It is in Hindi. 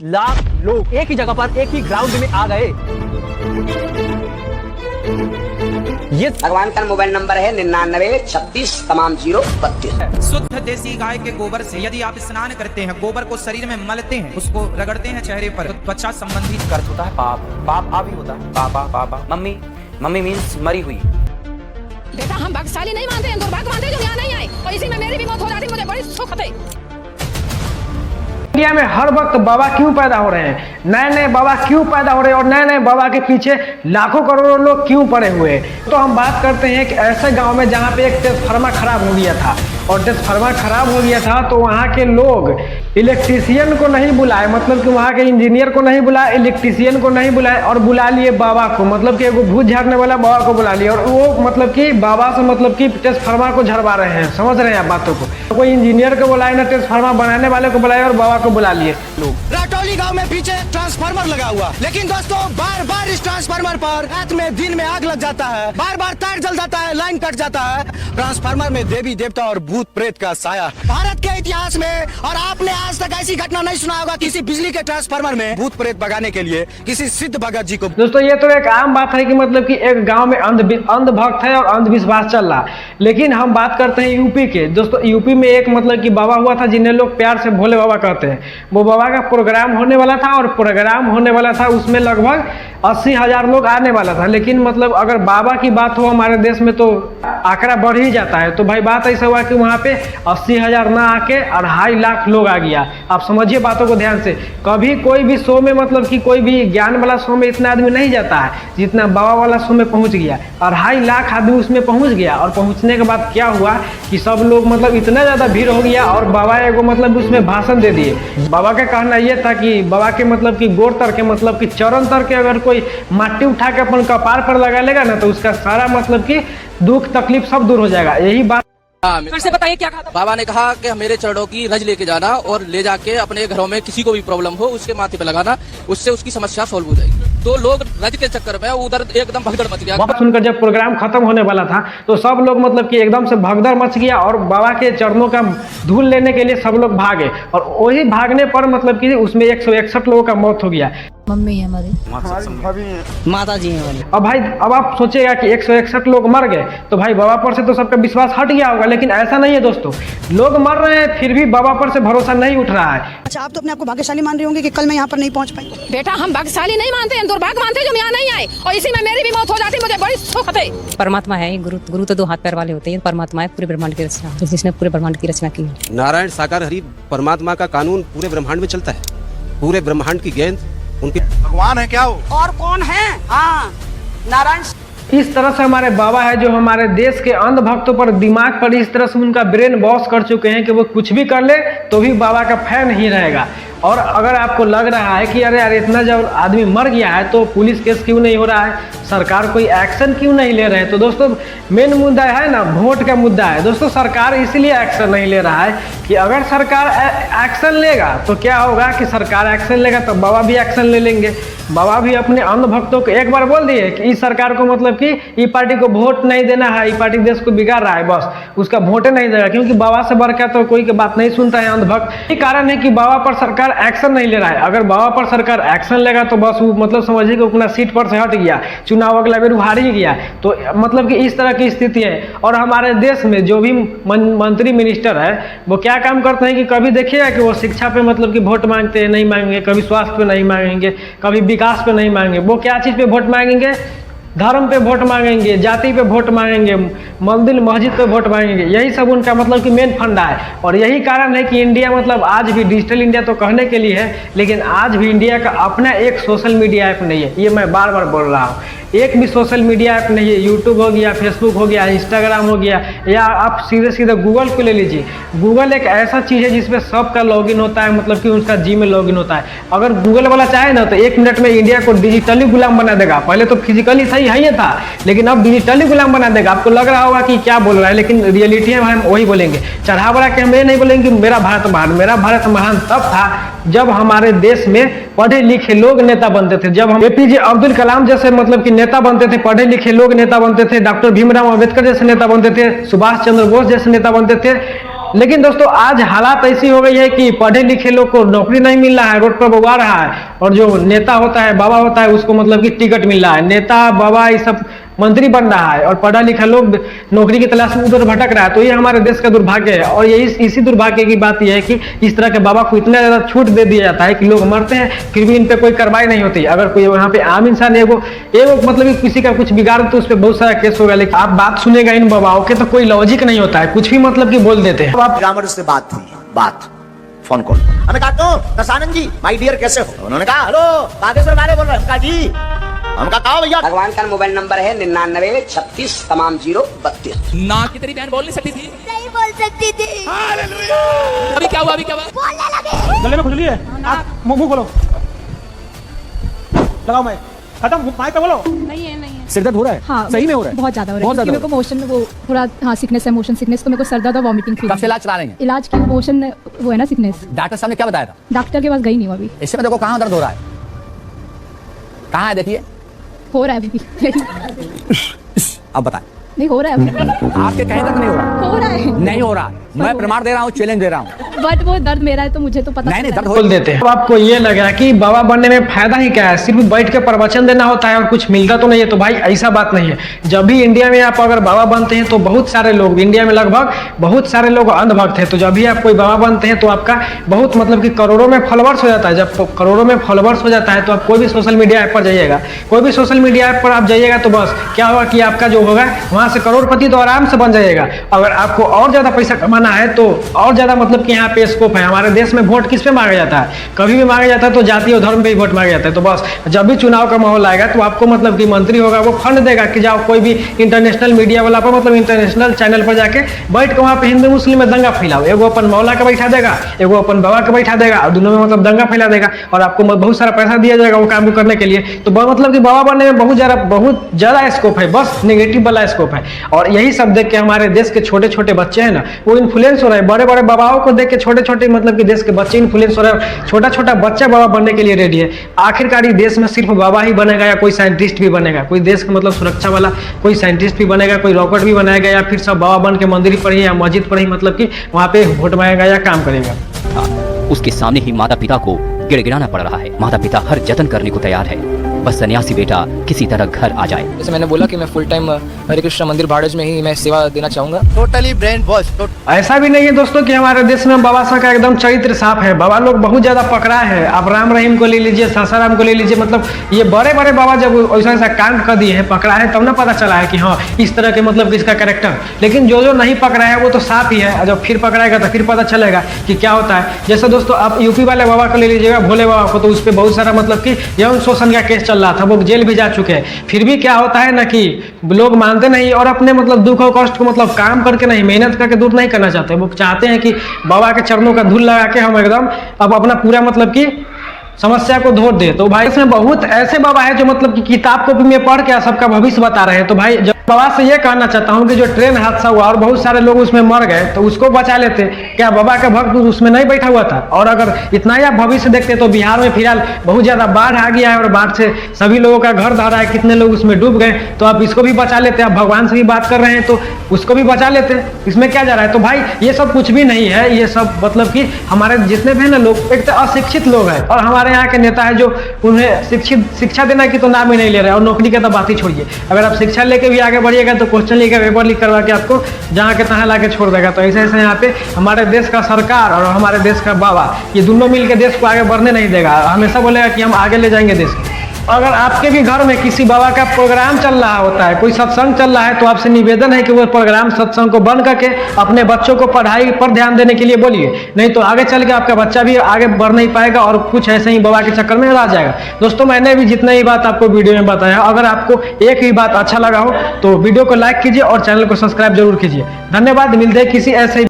लाख लोग एक ही जगह पर एक ही ग्राउंड में आ गए। ये भगवान का मोबाइल नंबर है 99 तमाम 032। शुद्ध देसी गाय के गोबर से यदि आप स्नान करते हैं, गोबर को शरीर में मलते हैं, उसको रगड़ते हैं चेहरे पर, तो त्वचा संबंधी कर्ज होता है पाप, पाप आ भी होता है पापा पापा। मम्मी, मम्मी मीन्स मरी हुई। बेटा हम भाग्यशाली नहीं मानते हैं, दुर्भाग्य मानते हैं जो यहाँ नहीं आए, और इसी में मेरी भी मौत हो जाती, मुझे बड़ी सुख है। इंडिया में हर वक्त बाबा क्यों पैदा हो रहे हैं, नए नए बाबा क्यों पैदा हो रहे हैं और नए नए बाबा के पीछे लाखों करोड़ों लोग क्यों पड़े हुए हैं। तो हम बात करते हैं कि ऐसे गांव में जहां पे एक ट्रांसफार्मर खराब हो गया था, और ट्रांसफार्मर खराब हो गया था तो वहां के लोग इलेक्ट्रीशियन को नहीं बुलाए, मतलब कि वहां के इंजीनियर को नहीं बुलाए, इलेक्ट्रीशियन को नहीं बुलाए, और बुला लिए बाबा को, मतलब कि एगो भूत झाड़ने वाला बाबा को बुला लिया, और वो मतलब कि बाबा से मतलब कि ट्रांसफार्मर को झड़वा रहे हैं। समझ रहे हैं आप बातों को। तो कोई इंजीनियर को बुलाए ना ट्रांसफार्मर बनाने वाले को बुलाए, और बाबा को बुला लिए लोग। राटौली गांव में पीछे ट्रांसफार्मर लगा हुआ, लेकिन दोस्तों बार बार इस ट्रांसफार्मर पर रात में दिन में आग लग जाता है, बार बार तार जल जाता है, लाइन कट जाता है। ट्रांसफार्मर में देवी देवता और भूत प्रेत का साया। भारत के इतिहास में और आपने आज तक ऐसी घटना नहीं सुना होगा किसी बिजली के ट्रांसफार्मर में भूत प्रेत भगाने के लिए किसी सिद्ध भगत जी को। दोस्तों ये तो एक आम बात है कि मतलब कि एक गांव में अंधभक्त है और अंधविश्वास चल रहा, लेकिन हम बात करते हैं यूपी के। दोस्तों यूपी में एक मतलब कि बाबा हुआ था जिन्हें लोग प्यार से भोले बाबा कहते हैं। वो बाबा का प्रोग्राम होने वाला था, और प्रोग्राम होने वाला था उसमें लगभग 80,000 लोग आने वाला था, लेकिन मतलब अगर बाबा की बात हो हमारे देश में तो आंकड़ा बढ़ ही जाता है। तो भाई बात ऐसा हुआ कि वहाँ पे 80,000 ना आके 2.5 लाख लोग आ गया। आप समझिए बातों को ध्यान से। कभी कोई भी शो में मतलब कि कोई भी ज्ञान वाला शो में इतना आदमी नहीं जाता है जितना बाबा वाला शो में पहुँच गया। 2.5 लाख आदमी उसमें पहुँच गया, और पहुँचने के बाद क्या हुआ कि सब लोग मतलब इतना ज़्यादा भीड़ हो गया, और बाबा एगो मतलब उसमें भाषण दे दिए। बाबा का कहना यह था कि बाबा के मतलब कि गोर तर के मतलब कि चरण तर के अगर कोई माटी उठा के अपन कपार पर लगा लेगा ना तो उसका सारा मतलब कि दुख तकलीफ सब दूर हो जाएगा। यही बात फिर से बताइए क्या कहा था? बाबा ने कहा कि मेरे चरणों की रज लेके जाना और ले जाके अपने घरों में किसी को भी प्रॉब्लम हो उसके माथे पे लगाना, उससे उसकी समस्या सॉल्व हो जाएगी। तो लोग रज के चक्कर में उधर एकदम भगदड़ मच गया। बाबा सुनकर जब प्रोग्राम खत्म होने वाला था तो सब लोग मतलब कि एकदम से भगदड़ मच गया, और बाबा के चरणों का धूल लेने के लिए सब लोग भागे, और वही भागने पर मतलब कि उसमें 161 लोगों का मौत हो गया। मम्मी है हमारी, माता जी है हमारी। अब भाई अब आप सोचिएगा कि 161 लोग मर गए तो भाई बाबा पर से तो सबका विश्वास हट गया होगा, लेकिन ऐसा नहीं है दोस्तों। लोग मर रहे हैं फिर भी बाबा पर से भरोसा नहीं उठ रहा है। अच्छा आप तो अपने आप को भाग्यशाली मान रहे होंगे कि कल मैं यहाँ पर नहीं पहुँच पाई। बेटा हम भाग्यशाली नहीं मानते हैं, दुर्भाग्य मानते हैं जो यहाँ नहीं आए, और इसी में मेरी भी मौत हो जाती, मुझे बड़ी सुख है। परमात्मा है गुरु, गुरु तो 2 हाथ पैर वाले होते हैं। परमात्मा है पूरे ब्रह्मांड की रचना, जिसने पूरे ब्रह्मांड की रचना की है। नारायण साकार हरि परमात्मा का कानून पूरे ब्रह्मांड में चलता है। पूरे ब्रह्मांड की गेंद उनके भगवान है क्या वो? और कौन है? हाँ नारायण। इस तरह से हमारे बाबा है जो हमारे देश के अंधभक्तों पर दिमाग पर इस तरह से उनका ब्रेन वॉश कर चुके हैं कि वो कुछ भी कर ले तो भी बाबा का फैन ही रहेगा। और अगर आपको लग रहा है कि अरे यार इतना जब आदमी मर गया है तो पुलिस केस क्यों नहीं हो रहा है, सरकार कोई एक्शन क्यों नहीं ले रहे हैं, तो दोस्तों मेन मुद्दा है ना वोट का मुद्दा है। दोस्तों सरकार इसलिए एक्शन नहीं ले रहा है कि अगर सरकार एक्शन लेगा तो क्या होगा कि सरकार एक्शन लेगा तो बाबा भी एक्शन ले लेंगे। बाबा भी अपने अंधभक्तों को एक बार बोल दिए कि इस सरकार को मतलब कि ये पार्टी को वोट नहीं देना है, ये पार्टी देश को बिगाड़ रहा है, बस उसका वोट नहीं देगा, क्योंकि बाबा से बढ़कर तो कोई की बात नहीं सुनता है अंधभक्त। यही कारण है कि बाबा पर सरकार एक्शन नहीं ले रहा है। अगर बाबा पर सरकार एक्शन लेगा तो बस वो मतलब समझिए कि अपना सीट पर से हट गया, चुनाव अगला बेर हार ही गया। तो मतलब कि इस तरह की स्थिति है। और हमारे देश में जो भी मंत्री मिनिस्टर है वो क्या काम करते हैं कि कभी देखिएगा कि वो शिक्षा पे मतलब कि वोट मांगते हैं, नहीं मांगेंगे, कभी स्वास्थ्य पे नहीं मांगेंगे, कभी विकास पे नहीं मांगेंगे। वो क्या चीज़ पे वोट मांगेंगे? धर्म पे वोट मांगेंगे, जाति पे वोट मांगेंगे, मंदिर मस्जिद पे वोट मांगेंगे। यही सब उनका मतलब कि मेन फंडा है। और यही कारण है कि इंडिया मतलब आज भी डिजिटल इंडिया तो कहने के लिए है, लेकिन आज भी इंडिया का अपना एक सोशल मीडिया ऐप नहीं है। ये मैं बार बार बोल रहा हूँ, एक भी सोशल मीडिया ऐप नहीं है। यूट्यूब हो गया, फेसबुक हो गया, इंस्टाग्राम हो गया, या आप सीधे सीधे गूगल पे ले लीजिए। गूगल एक ऐसा चीज़ है जिसमें सबका लॉगिन होता है, मतलब कि उसका जीमेल लॉगिन होता है। अगर गूगल वाला चाहे ना तो 1 मिनट में इंडिया को डिजिटली गुलाम बना देगा। पहले तो फिजिकली सही है ही था, लेकिन अब डिजिटली गुलाम बना देगा। आपको लग रहा होगा कि क्या बोल रहा है, लेकिन रियलिटी में हम वही बोलेंगे। चढ़ा बढ़ा के हम ये नहीं बोलेंगे कि मेरा भारत महान। मेरा भारत महान तब था जब हमारे देश में पढ़े लिखे लोग नेता बनते थे। जब हम APJ अब्दुल कलाम जैसे मतलब कि नेता बनते थे, पढ़े लिखे लोग नेता बनते थे, डॉक्टर भीमराव अंबेडकर जैसे नेता बनते थे, सुभाष चंद्र बोस जैसे नेता बनते थे, लेकिन दोस्तों आज हालात ऐसी हो गई है कि पढ़े लिखे लोग को नौकरी नहीं मिल रहा है, रोड पर बउआ रहा है, और जो नेता होता है, बाबा होता है, उसको मतलब कि टिकट मिल रहा है। नेता बाबा ये सब मंत्री बन रहा है और पढ़ा लिखा लोग नौकरी की तलाश में उधर भटक रहा है। तो ये हमारे देश का दुर्भाग्य है। और यही इसी दुर्भाग्य की बात यह है कि इस तरह के बाबा को इतना ज्यादा छूट दे दिया जाता है कि लोग मरते हैं फिर भी इन पे कोई कार्रवाई नहीं होती। अगर कोई यहाँ पे आम इंसान एगो मतलब कि किसी का कुछ बिगाड़ तो उस पर बहुत सारा केस होगा। लेकिन आप बात सुनेगा इन बाबाओं के तो कोई लॉजिक नहीं होता है, कुछ भी मतलब कि बोल देते हैं। आप ग्रामर से बात फोन कॉल, हमें कहा तो दसानंद जी माय डियर कैसे हो? उन्होंने कहा हेलो बागेश्वर वाले बोल रहे हैं। जी हमका कहा भैया भगवान का मोबाइल नंबर है 99 36 तमाम 032। ना की तेरी बहन बोल नहीं सकती थी, नहीं बोल सकती थी। अभी क्या हुआ? बोलने लगे। गले में खुजली है, मुंह खोलो, लगाओ माइक, खत्म, माइक पे बोलो। नहीं है सिर दर्द हो रहा है? हाँ, सही में हो रहा है? बहुत ज्यादा हो रहा है। बहुत ज्यादा मेरे को मोशन वो थोड़ा सिकनेस है, मोशन सिकनेस, तो मेरे को सर दर्द और वॉमिटिंग फील। कब से इलाज चला रहे हैं? इलाज की मोशन वो है ना सिकनेस। डॉक्टर साहब ने क्या बताया था? डॉक्टर के पास गई नहीं हूँ अभी। इससे में देखो कहाँ दर्द हो रहा है, कहाँ है देखिए, हो रहा है अभी। अब बताएं। नहीं हो रहा है। आपके कहीं तक नहीं हो रहा? हो रहा है। नहीं हो रहा, मैं प्रमाण दे रहा हूँ, चैलेंज दे रहा हूँ। बट वो दर्द मेरा है तो मुझे तो पता नहीं दर्द बोल देते हैं। अब आपको ये लग रहा है कि बाबा बनने में फायदा ही क्या है, सिर्फ बैठ के प्रवचन देना होता है और कुछ मिलता तो नहीं है। तो भाई ऐसा बात नहीं है। जब भी इंडिया में आप अगर बाबा बनते हैं तो बहुत सारे लोग, इंडिया में लगभग बहुत सारे लोग अंधभक्त हैं, तो जब भी आप कोई बाबा बनते हैं तो आपका बहुत मतलब कि करोड़ों में फॉलोवर्स हो जाता है। जब करोड़ों में फॉलोवर्स हो जाता है तो आप कोई भी सोशल मीडिया ऐप पर जाइएगा, कोई भी सोशल मीडिया ऐप पर आप जाइएगा तो बस क्या होगा कि आपका जो होगा वहां से करोड़पति तो आराम से बन जाइएगा। अगर आपको और ज्यादा पैसा कमाना है तो और ज्यादा मतलब कि यहाँ पे स्कोप है। हमारे देश में वोट किस पे मांगा जाता है? कभी भी मांगा जाता है तो जाति और धर्म पे ही वोट मांगा जाता है। तो बस जब भी चुनाव का माहौल आएगा तो आपको मतलब कि मंत्री होगा वो फंड देगा कि जाओ कोई भी इंटरनेशनल मीडिया वाला पर मतलब इंटरनेशनल चैनल पर जाके बैठ के वहाँ पे हिंदू मुस्लिम में दंगा फैलाओ। एगो अपन मौला का बैठा देगा, एगो अपन बाबा का बैठा देगा और दोनों में मतलब दंगा फैला देगा और आपको बहुत सारा पैसा दिया जाएगा वो काम करने के लिए। तो मतलब कि बाबा बनने में बहुत ज्यादा स्कोप है, बस नेगेटिव वाला स्कोप है। और यही सब देख के हमारे देश के छोटे छोटे बच्चे हैं ना वो इन्फ्लुएंस हो रहे हैं। बड़े बड़े बाबाओं को देख के छोटे छोटे मतलब कि देश के बच्चे इन्फ्लुएंस हो रहे हैं। छोटा छोटा बच्चा बाबा बनने के लिए रेडी है। आखिरकार ये देश में सिर्फ बाबा ही बनेगा या कोई साइंटिस्ट भी बनेगा? कोई देश का मतलब सुरक्षा वाला कोई साइंटिस्ट भी बनेगा, कोई रॉकेट भी बनाएगा, या फिर सब बाबा बन के मंदिर पर ही या मस्जिद पर ही मतलब कि वहाँ पे वोट मांगेगा या काम करेगा? उसके सामने ही माता पिता को गिड़गिड़ाना पड़ रहा है। माता पिता हर जतन करने को तैयार है, बस सन्यासी बेटा किसी तरह घर आ जाए। जैसे मैंने बोला कि मैं फुल टाइम हरे कृष्ण मंदिर भाड़ज में ही मैं सेवा देना चाहूंगा। Totally brain wash. ऐसा भी नहीं है दोस्तों कि हमारे देश में बाबा साहब का एकदम चरित्र साफ है। बाबा लोग बहुत ज्यादा पकड़ा है। आप राम रहीम को ले लीजिए, सासाराम को ले लीजिए, मतलब ये बड़े बड़े बाबा जब ऐसा ऐसा कांड कर दिए हैं, पकड़ा है, तब ना पता चला है कि हाँ इस तरह के मतलब इसका कैरेक्टर। लेकिन जो जो नहीं पकड़ा है वो तो साफ ही है। जब फिर पकड़ाएगा तो फिर पता चलेगा कि क्या होता है। जैसे दोस्तों आप यूपी वाले बाबा को ले लीजिएगा, भोले बाबा को, तो उस पर बहुत सारा मतलब कि यौन शोषण का केस चल रहा था, वो जेल भी जा चुके हैं। फिर भी क्या होता है ना कि लोग मानते नहीं और अपने मतलब दुख और कष्ट को मतलब काम करके नहीं, मेहनत करके दूर नहीं करना चाहते। वो चाहते हैं कि बाबा के चरणों का धूल लगा के हम एकदम अब अपना पूरा मतलब कि समस्या को धो दे। तो भाई इसमें बहुत ऐसे बाबा है जो मतलब कि किताब कॉपी में पढ़ के सबका भविष्य बता रहे हैं। तो भाई बाबा से ये कहना चाहता हूँ कि जो ट्रेन हादसा हुआ और बहुत सारे लोग उसमें मर गए तो उसको बचा लेते, क्या बाबा का भक्त उसमें नहीं बैठा हुआ था? और अगर इतना ही आप भविष्य देखते तो बिहार में फिलहाल बहुत ज्यादा बाढ़ आ गया है और बाढ़ से सभी लोगों का घर धरा है, कितने लोग उसमें डूब गए, तो आप इसको भी बचा लेते। आप भगवान से भी बात कर रहे हैं तो उसको भी बचा लेते, इसमें क्या जा रहा है? तो भाई ये सब कुछ भी नहीं है। ये सब मतलब कि हमारे जितने भी है ना लोग एक तो अशिक्षित लोग हैं और हमारे यहाँ के नेता है जो उन्हें शिक्षा देना की तो नाम ही नहीं ले रहे और नौकरी का तो बात ही छोड़िए। अगर आप शिक्षा लेके भी आगे बढ़िएगा तो क्वेश्चन लेकर पेपर लीक करवा के आपको जहाँ के तहाँ लाके छोड़ देगा। तो ऐसे ऐसे यहाँ पे हमारे देश का सरकार और हमारे देश का बाबा ये दोनों मिलकर देश को आगे बढ़ने नहीं देगा। हमेशा बोलेगा कि हम आगे ले जाएंगे देश को। अगर आपके भी घर में किसी बाबा का प्रोग्राम चल रहा होता है, कोई सत्संग चल रहा है, तो आपसे निवेदन है कि वो प्रोग्राम सत्संग को बंद करके अपने बच्चों को पढ़ाई पर ध्यान देने के लिए बोलिए। नहीं तो आगे चल के आपका बच्चा भी आगे बढ़ नहीं पाएगा और कुछ ऐसे ही बाबा के चक्कर में रह जाएगा। दोस्तों मैंने भी जितना ही बात आपको वीडियो में बताया, अगर आपको एक ही बात अच्छा लगा हो तो वीडियो को लाइक कीजिए और चैनल को सब्सक्राइब जरूर कीजिए। धन्यवाद। मिलते हैं किसी ऐसे